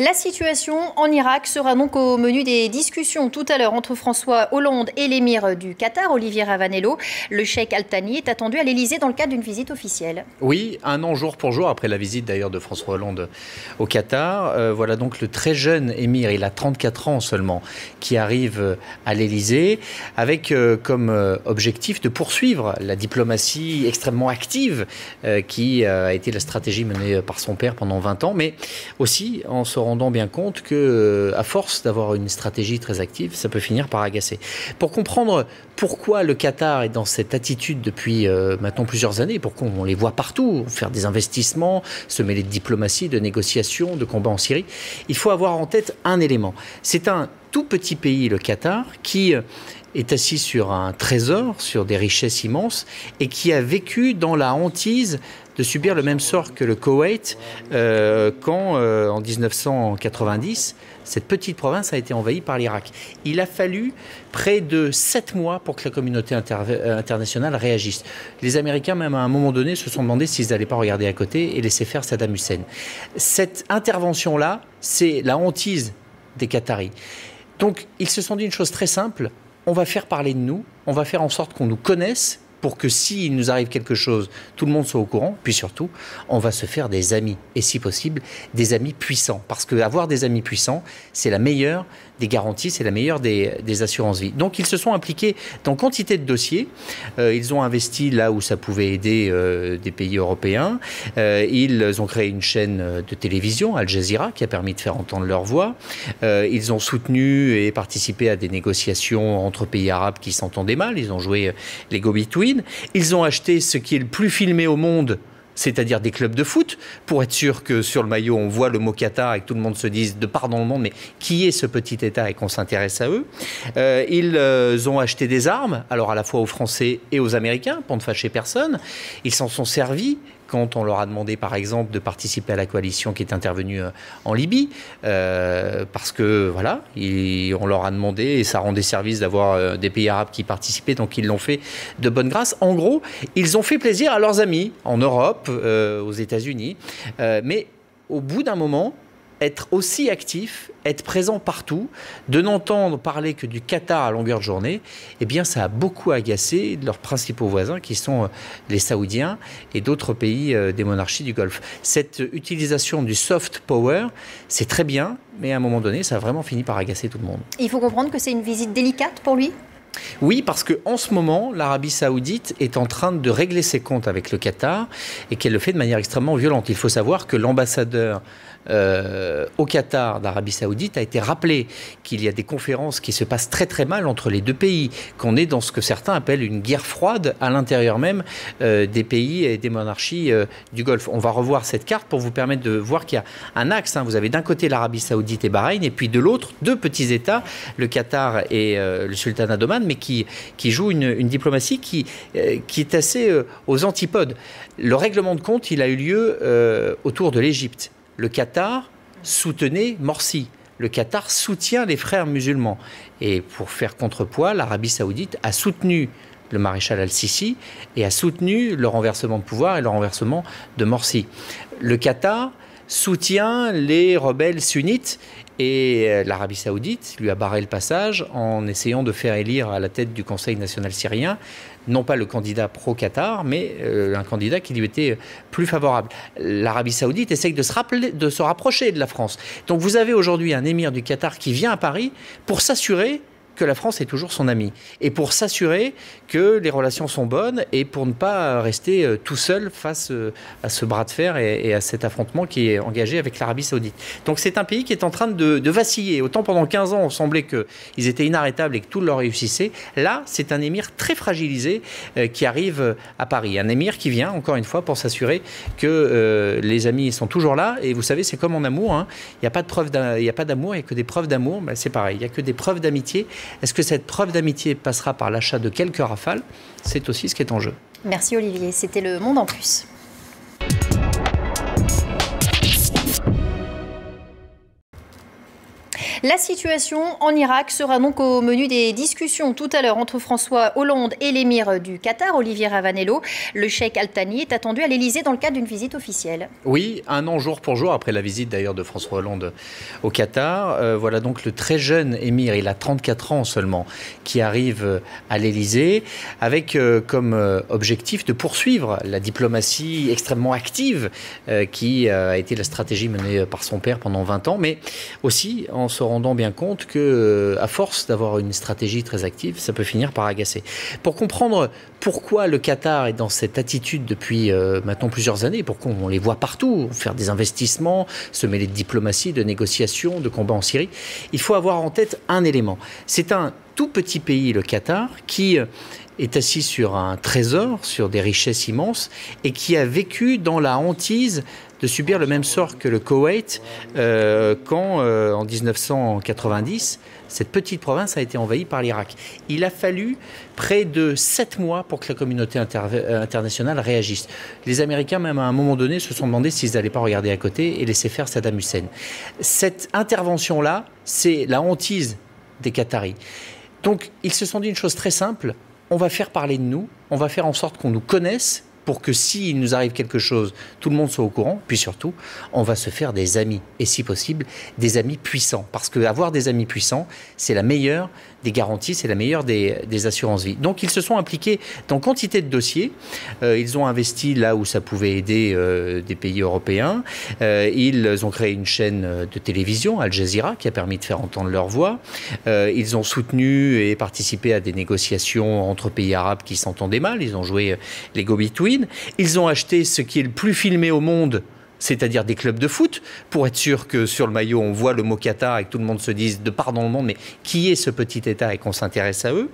La situation en Irak sera donc au menu des discussions tout à l'heure entre François Hollande et l'émir du Qatar, Olivier Ravanello. Le cheikh Al Thani est attendu à l'Elysée dans le cadre d'une visite officielle. Oui, un an jour pour jour après la visite d'ailleurs de François Hollande au Qatar. Voilà donc le très jeune émir, il a 34 ans seulement, qui arrive à l'Elysée avec comme objectif de poursuivre la diplomatie extrêmement active qui a été la stratégie menée par son père pendant 20 ans, mais aussi en se rendant bien compte que, à force d'avoir une stratégie très active, ça peut finir par agacer. Pour comprendre pourquoi le Qatar est dans cette attitude depuis maintenant plusieurs années, pourquoi on les voit partout, faire des investissements, se mêler de diplomatie, de négociations, de combats en Syrie, il faut avoir en tête un élément. C'est un tout petit pays, le Qatar, qui est assis sur un trésor, sur des richesses immenses, et qui a vécu dans la hantise de subir le même sort que le Koweït quand, en 1990, cette petite province a été envahie par l'Irak. Il a fallu près de 7 mois pour que la communauté internationale réagisse. Les Américains, même à un moment donné, se sont demandé s'ils n'allaient pas regarder à côté et laisser faire Saddam Hussein. Cette intervention-là, c'est la hantise des Qataris. Donc, ils se sont dit une chose très simple, on va faire parler de nous, on va faire en sorte qu'on nous connaisse, pour que s'il nous arrive quelque chose, tout le monde soit au courant. Puis surtout, on va se faire des amis. Et si possible, des amis puissants. Parce qu'avoir des amis puissants, c'est la meilleure des garanties, c'est la meilleure des assurances-vie. Donc ils se sont impliqués dans quantité de dossiers. Ils ont investi là où ça pouvait aider des pays européens. Ils ont créé une chaîne de télévision, Al Jazeera, qui a permis de faire entendre leur voix. Ils ont soutenu et participé à des négociations entre pays arabes qui s'entendaient mal. Ils ont joué les go-between. Ils ont acheté ce qui est le plus filmé au monde, c'est-à-dire des clubs de foot, pour être sûr que sur le maillot, on voit le mot Qatar et que tout le monde se dise de part dans le monde, mais qui est ce petit État et qu'on s'intéresse à eux. Ils ont acheté des armes, alors à la fois aux Français et aux Américains, pour ne fâcher personne. Ils s'en sont servis quand on leur a demandé, par exemple, de participer à la coalition qui est intervenue en Libye, parce que, voilà, on leur a demandé, et ça rendait service d'avoir des pays arabes qui participaient, donc ils l'ont fait de bonne grâce. En gros, ils ont fait plaisir à leurs amis, en Europe, aux États-Unis, mais au bout d'un moment, être aussi actif, être présent partout, de n'entendre parler que du Qatar à longueur de journée, eh bien ça a beaucoup agacé leurs principaux voisins qui sont les Saoudiens et d'autres pays des monarchies du Golfe. Cette utilisation du soft power, c'est très bien, mais à un moment donné, ça a vraiment fini par agacer tout le monde. Il faut comprendre que c'est une visite délicate pour lui ? Oui, parce qu'en ce moment, l'Arabie Saoudite est en train de régler ses comptes avec le Qatar et qu'elle le fait de manière extrêmement violente. Il faut savoir que l'ambassadeur au Qatar d'Arabie Saoudite a été rappelé qu'il y a des conférences qui se passent très très mal entre les deux pays, qu'on est dans ce que certains appellent une guerre froide à l'intérieur même des pays et des monarchies du Golfe. On va revoir cette carte pour vous permettre de voir qu'il y a un axe. Vous avez d'un côté l'Arabie Saoudite et Bahreïn, et puis de l'autre, deux petits États, le Qatar et le Sultanat d'Oman, mais qui jouent une diplomatie qui est assez aux antipodes. Le règlement de compte, il a eu lieu autour de l'Égypte. Le Qatar soutenait Morsi. Le Qatar soutient les frères musulmans. Et pour faire contrepoids, l'Arabie Saoudite a soutenu le maréchal al-Sisi et a soutenu le renversement de pouvoir et le renversement de Morsi. Le Qatar soutient les rebelles sunnites et l'Arabie Saoudite lui a barré le passage en essayant de faire élire à la tête du Conseil national syrien non pas le candidat pro-Qatar, mais un candidat qui lui était plus favorable. L'Arabie Saoudite essaye de se rapprocher de la France. Donc vous avez aujourd'hui un émir du Qatar qui vient à Paris pour s'assurer que la France est toujours son ami et pour s'assurer que les relations sont bonnes et pour ne pas rester tout seul face à ce bras de fer et à cet affrontement qui est engagé avec l'Arabie Saoudite. Donc c'est un pays qui est en train de vaciller. Autant pendant 15 ans, on semblait qu'ils étaient inarrêtables et que tout leur réussissait. Là, c'est un émir très fragilisé qui arrive à Paris. Un émir qui vient, encore une fois, pour s'assurer que les amis sont toujours là. Et vous savez, c'est comme en amour. Il n'y a pas d'amour, il n'y a que des preuves d'amour. Ben, c'est pareil, il n'y a que des preuves d'amitié. Est-ce que cette preuve d'amitié passera par l'achat de quelques rafales? C'est aussi ce qui est en jeu. Merci Olivier, c'était Le Monde en plus. La situation en Irak sera donc au menu des discussions tout à l'heure entre François Hollande et l'émir du Qatar, Olivier Ravanello. Le cheikh Al Thani est attendu à l'Elysée dans le cadre d'une visite officielle. Oui, un an jour pour jour après la visite d'ailleurs de François Hollande au Qatar. Voilà donc le très jeune émir, il a 34 ans seulement, qui arrive à l'Elysée avec comme objectif de poursuivre la diplomatie extrêmement active qui a été la stratégie menée par son père pendant 20 ans, mais aussi en se rendant bien compte que, à force d'avoir une stratégie très active, ça peut finir par agacer. Pour comprendre pourquoi le Qatar est dans cette attitude depuis maintenant plusieurs années, pourquoi on les voit partout, faire des investissements, se mêler de diplomatie, de négociations, de combats en Syrie, il faut avoir en tête un élément. C'est un tout petit pays, le Qatar, qui est assis sur un trésor, sur des richesses immenses, et qui a vécu dans la hantise de subir le même sort que le Koweït quand, en 1990, cette petite province a été envahie par l'Irak. Il a fallu près de 7 mois pour que la communauté internationale réagisse. Les Américains, même à un moment donné, se sont demandé s'ils n'allaient pas regarder à côté et laisser faire Saddam Hussein. Cette intervention-là, c'est la hantise des Qataris. Donc, ils se sont dit une chose très simple, on va faire parler de nous, on va faire en sorte qu'on nous connaisse, pour que s'il nous arrive quelque chose, tout le monde soit au courant. Puis surtout, on va se faire des amis. Et si possible, des amis puissants. Parce qu'avoir des amis puissants, c'est la meilleure des garanties, c'est la meilleure des assurances-vie. Donc, ils se sont impliqués dans quantité de dossiers. Ils ont investi là où ça pouvait aider des pays européens. Ils ont créé une chaîne de télévision, Al Jazeera, qui a permis de faire entendre leur voix. Ils ont soutenu et participé à des négociations entre pays arabes qui s'entendaient mal. Ils ont joué les go-between. Ils ont acheté ce qui est le plus filmé au monde, c'est-à-dire des clubs de foot, pour être sûr que sur le maillot, on voit le mot Qatar et que tout le monde se dise de part dans le monde, mais qui est ce petit État et qu'on s'intéresse à eux.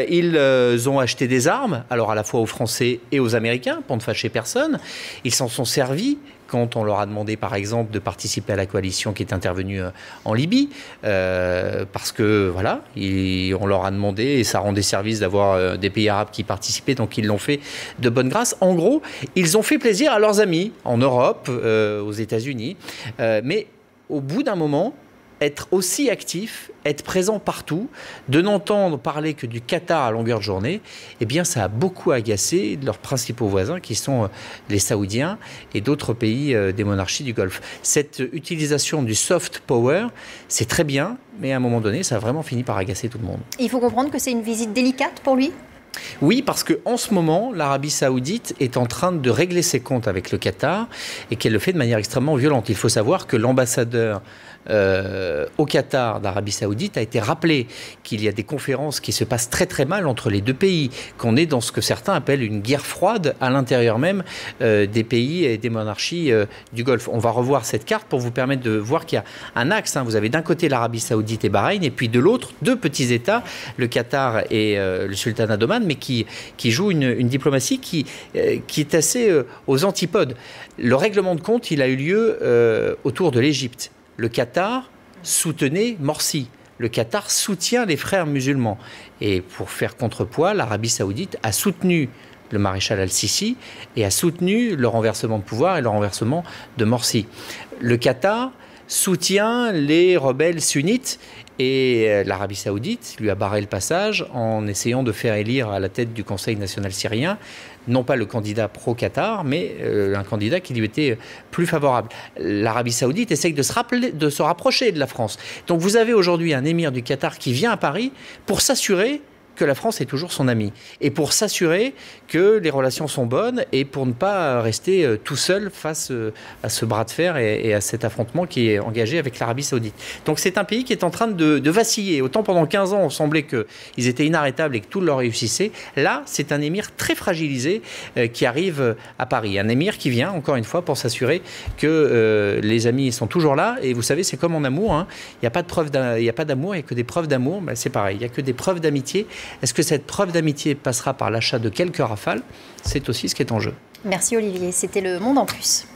Ils ont acheté des armes, alors à la fois aux Français et aux Américains, pour ne fâcher personne. Ils s'en sont servis quand on leur a demandé, par exemple, de participer à la coalition qui est intervenue en Libye, parce que, voilà, on leur a demandé, et ça rendait service d'avoir des pays arabes qui participaient, donc ils l'ont fait de bonne grâce. En gros, ils ont fait plaisir à leurs amis, en Europe, aux États-Unis, mais au bout d'un moment, être aussi actif, être présent partout, de n'entendre parler que du Qatar à longueur de journée, eh bien ça a beaucoup agacé leurs principaux voisins qui sont les Saoudiens et d'autres pays des monarchies du Golfe. Cette utilisation du soft power, c'est très bien, mais à un moment donné, ça a vraiment fini par agacer tout le monde. Il faut comprendre que c'est une visite délicate pour lui ? Oui, parce qu'en ce moment, l'Arabie Saoudite est en train de régler ses comptes avec le Qatar et qu'elle le fait de manière extrêmement violente. Il faut savoir que l'ambassadeur au Qatar d'Arabie Saoudite a été rappelé qu'il y a des conférences qui se passent très très mal entre les deux pays, qu'on est dans ce que certains appellent une guerre froide à l'intérieur même des pays et des monarchies du Golfe. On va revoir cette carte pour vous permettre de voir qu'il y a un axe. Vous avez d'un côté l'Arabie Saoudite et Bahreïn, et puis de l'autre, deux petits États, le Qatar et le Sultanat d'Oman, mais qui jouent une diplomatie qui est assez aux antipodes. Le règlement de compte, il a eu lieu autour de l'Égypte. Le Qatar soutenait Morsi. Le Qatar soutient les frères musulmans. Et pour faire contrepoids, l'Arabie Saoudite a soutenu le maréchal al-Sisi et a soutenu le renversement de pouvoir et le renversement de Morsi. Le Qatar soutient les rebelles sunnites et l'Arabie Saoudite lui a barré le passage en essayant de faire élire à la tête du Conseil national syrien non pas le candidat pro-Qatar, mais un candidat qui lui était plus favorable. L'Arabie Saoudite essaye de se rapprocher de la France. Donc vous avez aujourd'hui un émir du Qatar qui vient à Paris pour s'assurer que la France est toujours son ami et pour s'assurer que les relations sont bonnes et pour ne pas rester tout seul face à ce bras de fer et à cet affrontement qui est engagé avec l'Arabie Saoudite. Donc c'est un pays qui est en train de vaciller. Autant pendant 15 ans, on semblait qu'ils étaient inarrêtables et que tout leur réussissait. Là, c'est un émir très fragilisé qui arrive à Paris. Un émir qui vient, encore une fois, pour s'assurer que les amis sont toujours là. Et vous savez, c'est comme en amour. Il n'y a pas d'amour, il n'y a que des preuves d'amour. Ben, c'est pareil, il n'y a que des preuves d'amitié. Est-ce que cette preuve d'amitié passera par l'achat de quelques rafales? C'est aussi ce qui est en jeu. Merci Olivier, c'était Le Monde en Plus.